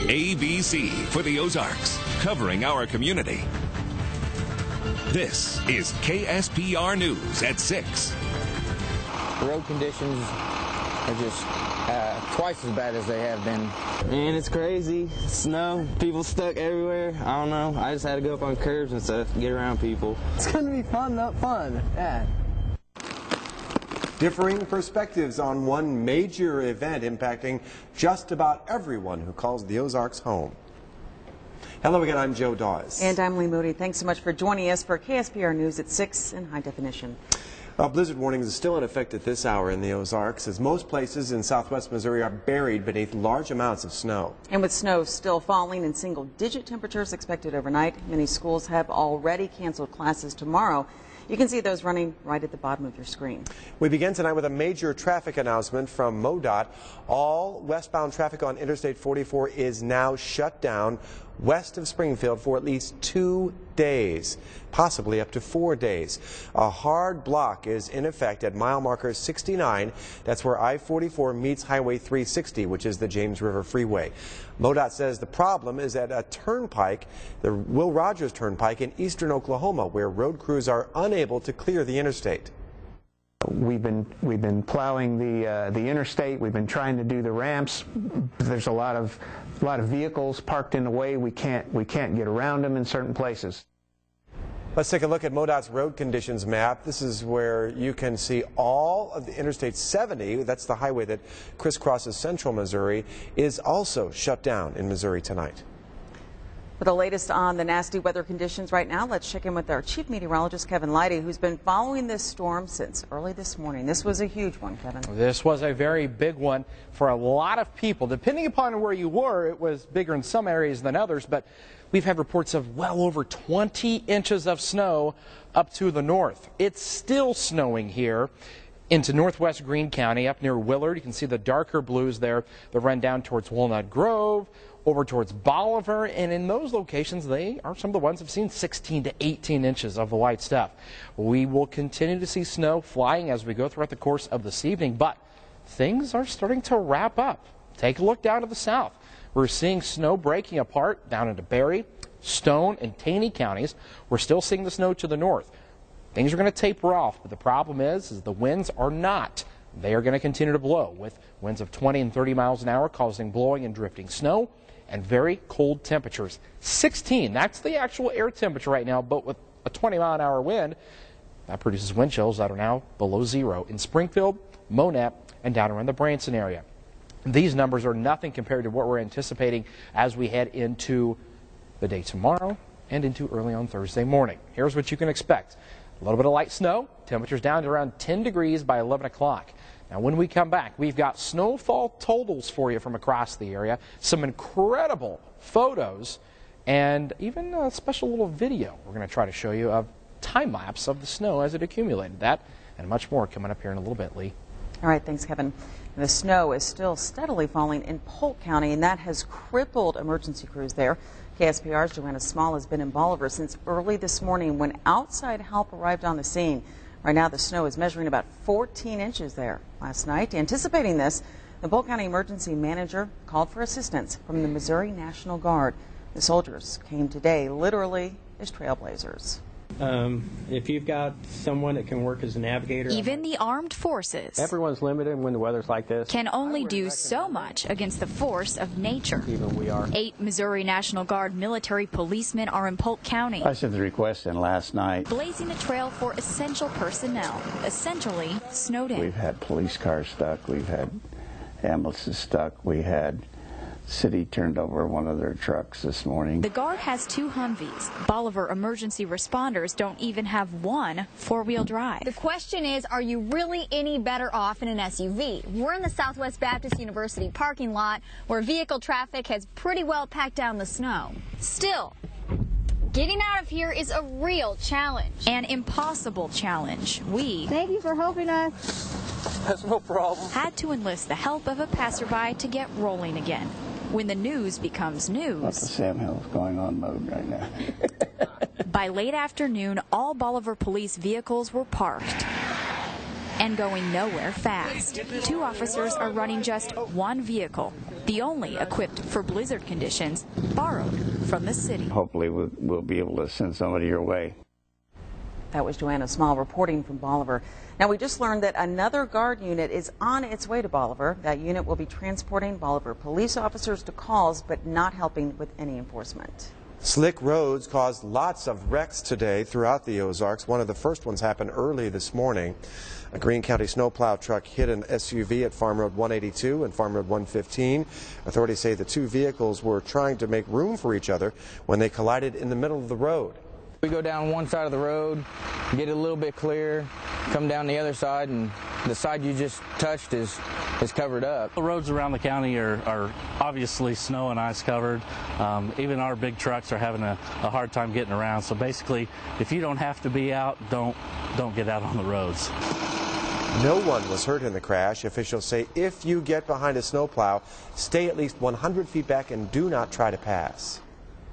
ABC for the Ozarks, covering our community. This is KSPR News at 6. Road conditions are just twice as bad as they have been. Man, it's crazy. Snow, people stuck everywhere. I don't know. I just had to go up on curbs and stuff, get around people. It's going to be fun, yeah. Differing perspectives on one major event impacting just about everyone who calls the Ozarks home. Hello again, I'm Joe Dawes. And I'm Lee Moody. Thanks so much for joining us for KSPR News at 6 in high definition. Blizzard warnings are still in effect at this hour in the Ozarks, as most places in southwest Missouri are buried beneath large amounts of snow. And with snow still falling and single-digit temperatures expected overnight, many schools have already canceled classes tomorrow. You can see those running right at the bottom of your screen. We begin tonight with a major traffic announcement from MoDOT. All westbound traffic on Interstate 44 is now shut down west of Springfield for at least 2 days, possibly up to 4 days. A hard block is in effect at mile marker 69. That's where I-44 meets Highway 360, which is the James River Freeway. MoDOT says the problem is at a turnpike, the Will Rogers Turnpike in eastern Oklahoma, where road crews are unable to clear the interstate. We've been plowing the interstate. We've been trying to do the ramps. There's a lot of vehicles parked in the way. We can't get around them in certain places. Let's take a look at MoDOT's road conditions map. This is where you can see all of the Interstate 70, that's the highway that crisscrosses central Missouri, is also shut down in Missouri tonight. For the latest on the nasty weather conditions right now, let's check in with our chief meteorologist, Kevin Leidy, who's been following this storm since early this morning. This was a huge one, Kevin. This was a very big one for a lot of people. Depending upon where you were, it was bigger in some areas than others, but we've had reports of well over 20 inches of snow up to the north. It's still snowing here into northwest Greene County, up near Willard. You can see the darker blues there that run down towards Walnut Grove, over towards Bolivar, and in those locations, they are some of the ones that have seen 16 to 18 inches of the white stuff. We will continue to see snow flying as we go throughout the course of this evening, but things are starting to wrap up. Take a look down to the south. We're seeing snow breaking apart down into Berry, Stone, and Taney counties. We're still seeing the snow to the north. Things are going to taper off, but the problem is the winds are not. They are going to continue to blow with winds of 20 and 30 miles an hour, causing blowing and drifting snow and very cold temperatures. 16, that's the actual air temperature right now, but with a 20-mile-an-hour wind, that produces wind chills that are now below zero in Springfield, Monett, and down around the Branson area. These numbers are nothing compared to what we're anticipating as we head into the day tomorrow and into early on Thursday morning. Here's what you can expect. A little bit of light snow, temperatures down to around 10 degrees by 11 o'clock. Now, when we come back, we've got snowfall totals for you from across the area, some incredible photos, and even a special little video we're going to try to show you of time-lapse of the snow as it accumulated. That and much more coming up here in a little bit, Lee. All right, thanks, Kevin. The snow is still steadily falling in Polk County, and that has crippled emergency crews there. KSPR's Joanna Small has been in Bolivar since early this morning when outside help arrived on the scene. Right now, the snow is measuring about 14 inches there. Last night, anticipating this, the Polk County Emergency Manager called for assistance from the Missouri National Guard. The soldiers came today literally as trailblazers. If you've got someone that can work as a navigator. Even the armed forces. Everyone's limited when the weather's like this. Can only do so much against the force of nature. Even we are. 8 Missouri National Guard military policemen are in Polk County. I sent the request in last night. Blazing a trail for essential personnel, essentially snowed in. We've had police cars stuck. We've had ambulances stuck. We had city turned over one of their trucks this morning. The Guard has 2 Humvees. Bolivar emergency responders don't even have one 4-wheel drive. The question is, are you really any better off in an SUV? We're in the Southwest Baptist University parking lot where vehicle traffic has pretty well packed down the snow. Still, getting out of here is a real challenge. An impossible challenge. We Thank you for helping us. That's no problem. Had to enlist the help of a passerby to get rolling again. When the news becomes news. Lots of Sam Hill's going on mode right now. By late afternoon, all Bolivar police vehicles were parked and going nowhere fast. 2 officers are running just 1 vehicle. the only equipped for blizzard conditions, borrowed from the city. Hopefully we'll be able to send somebody your way. That was Joanna Small reporting from Bolivar. Now, we just learned that another guard unit is on its way to Bolivar. That unit will be transporting Bolivar police officers to calls, but not helping with any enforcement. Slick roads caused lots of wrecks today throughout the Ozarks. One of the first ones happened early this morning. A Greene County snowplow truck hit an SUV at Farm Road 182 and Farm Road 115. Authorities say the two vehicles were trying to make room for each other when they collided in the middle of the road. We go down one side of the road, get it a little bit clear, come down the other side, and the side you just touched is covered up. The roads around the county are obviously snow and ice covered. Even our big trucks are having a hard time getting around. So basically, if you don't have to be out, don't get out on the roads. No one was hurt in the crash. Officials say if you get behind a snowplow, stay at least 100 feet back and do not try to pass.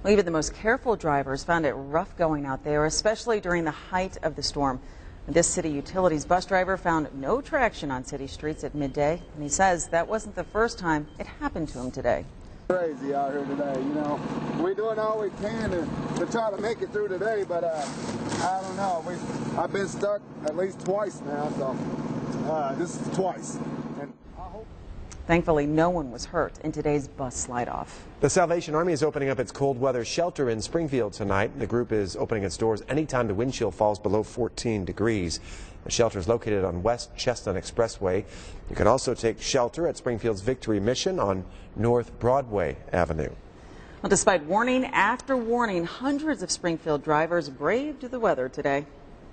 Well, even the most careful drivers found it rough going out there, especially during the height of the storm. This city utilities bus driver found no traction on city streets at midday, and he says that wasn't the first time it happened to him today. Crazy out here today, you know. We're doing all we can to try to make it through today, but I don't know. I've been stuck at least twice now, so this is twice. And I hope. Thankfully, no one was hurt in today's bus slide-off. The Salvation Army is opening up its cold weather shelter in Springfield tonight. The group is opening its doors anytime the wind chill falls below 14 degrees. The shelter is located on West Chestnut Expressway. You can also take shelter at Springfield's Victory Mission on North Broadway Avenue. Well, despite warning after warning, hundreds of Springfield drivers braved the weather today.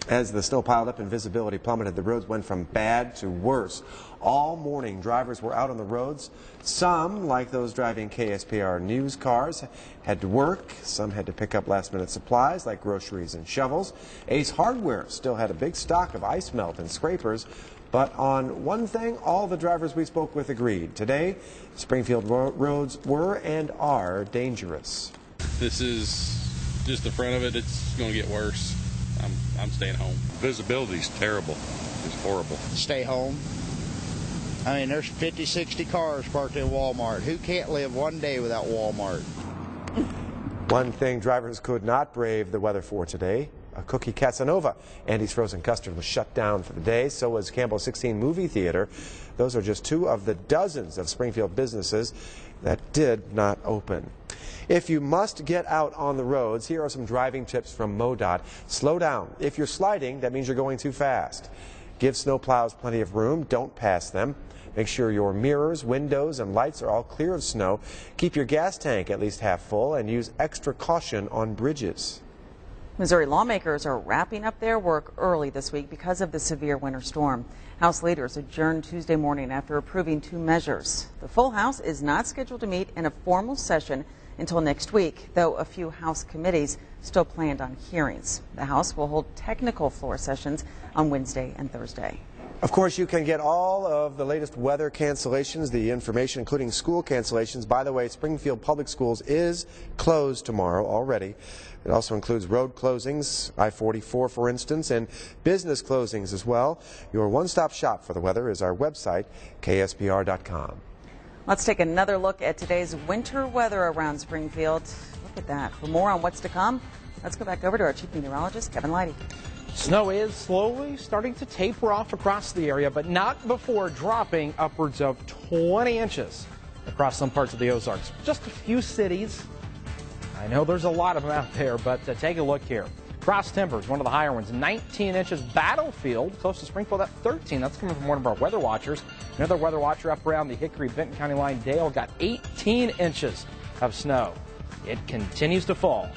As the snow piled up and visibility plummeted, the roads went from bad to worse. All morning, drivers were out on the roads. Some, like those driving KSPR news cars, had to work. Some had to pick up last-minute supplies like groceries and shovels. Ace Hardware still had a big stock of ice melt and scrapers. But on one thing, all the drivers we spoke with agreed. Today, Springfield roads were and are dangerous. This is just the front of it. It's going to get worse. I'm staying home. Visibility's terrible. It's horrible. Stay home. I mean, there's 50, 60 cars parked in Walmart. Who can't live one day without Walmart? One thing drivers could not brave the weather for today, a Cookie Casanova. Andy's Frozen Custard was shut down for the day. So was Campbell 16 Movie Theater. Those are just two of the dozens of Springfield businesses that did not open. If you must get out on the roads, here are some driving tips from MoDOT. Slow down. If you're sliding, that means you're going too fast. Give snowplows plenty of room. Don't pass them. Make sure your mirrors, windows, and lights are all clear of snow. Keep your gas tank at least half full and use extra caution on bridges. Missouri lawmakers are wrapping up their work early this week because of the severe winter storm. House leaders adjourned Tuesday morning after approving two measures. The full House is not scheduled to meet in a formal session until next week, though a few House committees still planned on hearings. The House will hold technical floor sessions on Wednesday and Thursday. Of course, you can get all of the latest weather cancellations, the information, including school cancellations. By the way, Springfield Public Schools is closed tomorrow already. It also includes road closings, I-44 for instance, and business closings as well. Your one-stop shop for the weather is our website, kspr.com. Let's take another look at today's winter weather around Springfield. Look at that. For more on what's to come, let's go back over to our chief meteorologist, Kevin Leidy. Snow is slowly starting to taper off across the area, but not before dropping upwards of 20 inches across some parts of the Ozarks. Just a few cities. I know there's a lot of them out there, but take a look here. Cross Timbers, one of the higher ones, 19 inches. Battlefield, close to Springfield, at 13. That's coming from one of our weather watchers. Another weather watcher up around the Hickory-Benton County line, Dale, got 18 inches of snow. It continues to fall.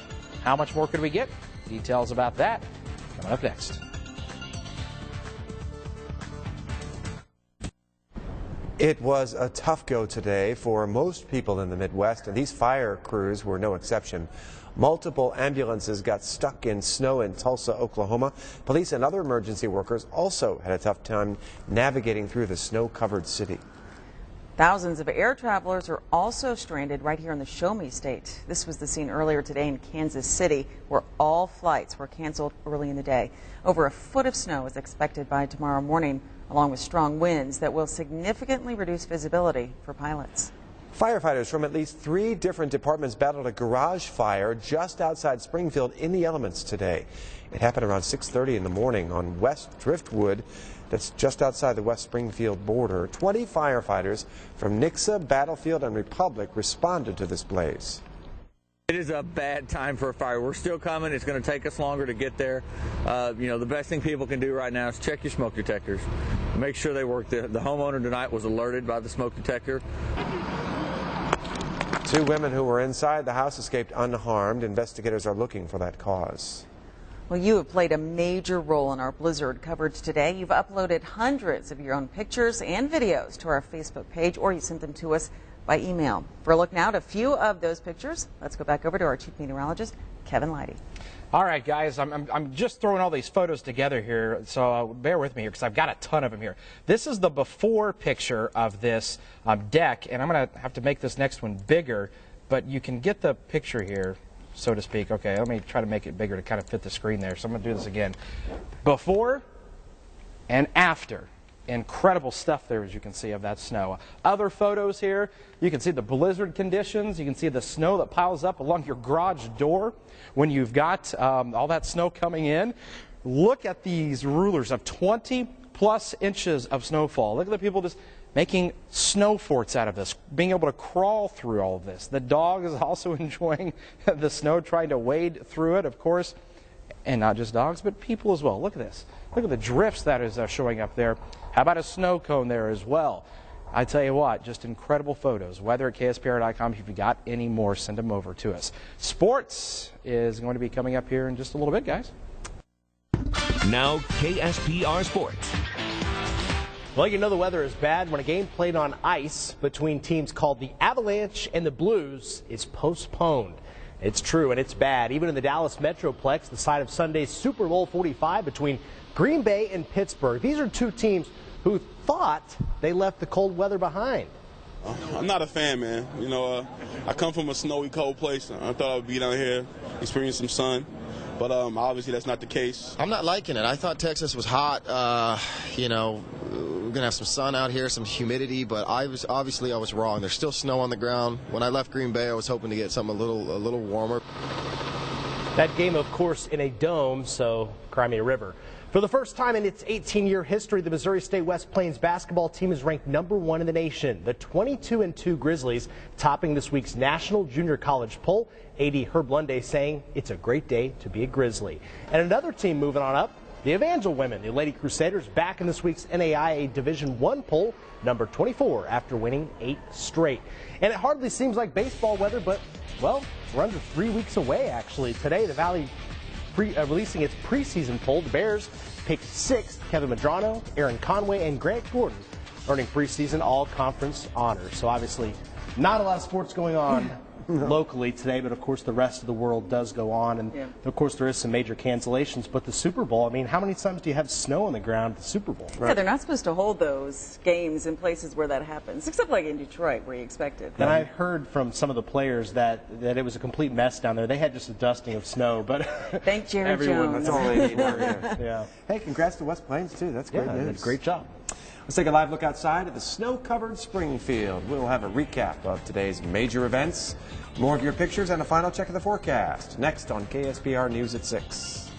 How much more could we get? Details about that coming up next. It was a tough go today for most people in the Midwest, and these fire crews were no exception. Multiple ambulances got stuck in snow in Tulsa, Oklahoma. Police and other emergency workers also had a tough time navigating through the snow-covered city. Thousands of air travelers are also stranded right here in the Show Me State. This was the scene earlier today in Kansas City, where all flights were canceled early in the day. Over a foot of snow is expected by tomorrow morning, along with strong winds that will significantly reduce visibility for pilots. Firefighters from at least 3 different departments battled a garage fire just outside Springfield in the elements today. It happened around 6:30 in the morning on West Driftwood. That's just outside the West Springfield border. 20 firefighters from Nixa, Battlefield, and Republic responded to this blaze. It is a bad time for a fire. We're still coming. It's going to take us longer to get there. The best thing people can do right now is check your smoke detectors. Make sure they work. The homeowner tonight was alerted by the smoke detector. 2 women who were inside the house escaped unharmed. Investigators are looking for that cause. Well, you have played a major role in our blizzard coverage today. You've uploaded hundreds of your own pictures and videos to our Facebook page, or you sent them to us by email. For a look now at a few of those pictures, let's go back over to our chief meteorologist, Kevin Leidy. All right, guys, I'm just throwing all these photos together here, so bear with me here because I've got a ton of them here. This is the before picture of this deck, and I'm going to have to make this next one bigger, but you can get the picture here, so to speak. Okay, let me try to make it bigger to kind of fit the screen there, so I'm going to do this again. Before and after. Incredible stuff there, as you can see, of that snow. Other photos here, you can see the blizzard conditions. You can see the snow that piles up along your garage door when you've got all that snow coming in. Look at these rulers of 20+ inches of snowfall. Look at the people just making snow forts out of this, being able to crawl through all of this. The dog is also enjoying the snow, trying to wade through it, of course. And not just dogs, but people as well. Look at this. Look at the drifts that is showing up there. How about a snow cone there as well? I tell you what, just incredible photos. Weather at KSPR.com. If you've got any more, send them over to us. Sports is going to be coming up here in just a little bit, guys. Now, KSPR Sports. Well, you know the weather is bad when a game played on ice between teams called the Avalanche and the Blues is postponed. It's true, and it's bad. Even in the Dallas Metroplex, the site of Sunday's Super Bowl 45 between Green Bay and Pittsburgh. These are 2 teams who thought they left the cold weather behind. I'm not a fan, man. I come from a snowy, cold place. I thought I would be down here, experience some sun. But obviously that's not the case. I'm not liking it. I thought Texas was hot. We're going to have some sun out here, some humidity, but I was wrong. There's still snow on the ground. When I left Green Bay, I was hoping to get something a little warmer. That game, of course, in a dome, so Crimea River. For the first time in its 18-year history, the Missouri State West Plains basketball team is ranked #1 in the nation. The 22-2 Grizzlies topping this week's National Junior College poll. AD Herb Lunday saying it's a great day to be a Grizzly. And another team moving on up, the Evangel women. The Lady Crusaders back in this week's NAIA Division I poll, number 24, after winning 8 straight. And it hardly seems like baseball weather, but, well, we're under 3 weeks away, actually. Today, the Valley releasing its preseason poll. The Bears picked 6th, Kevin Medrano, Aaron Conway, and Grant Gordon, earning preseason all-conference honors. So obviously, not a lot of sports going on locally today, but of course the rest of the world does go on, and of course there is some major cancellations. But the Super Bowl, I mean, how many times do you have snow on the ground at the Super Bowl? Yeah, they're not supposed to hold those games in places where that happens, except like in Detroit where you expect it. And I heard from some of the players that it was a complete mess down there. They had just a dusting of snow, but thank Jerry everyone, Jones. that's all they need. Yeah. Hey, congrats to West Plains too. That's great news. Great job. Let's take a live look outside at the snow-covered Springfield. We'll have a recap of today's major events, more of your pictures, and a final check of the forecast next on KSPR News at 6.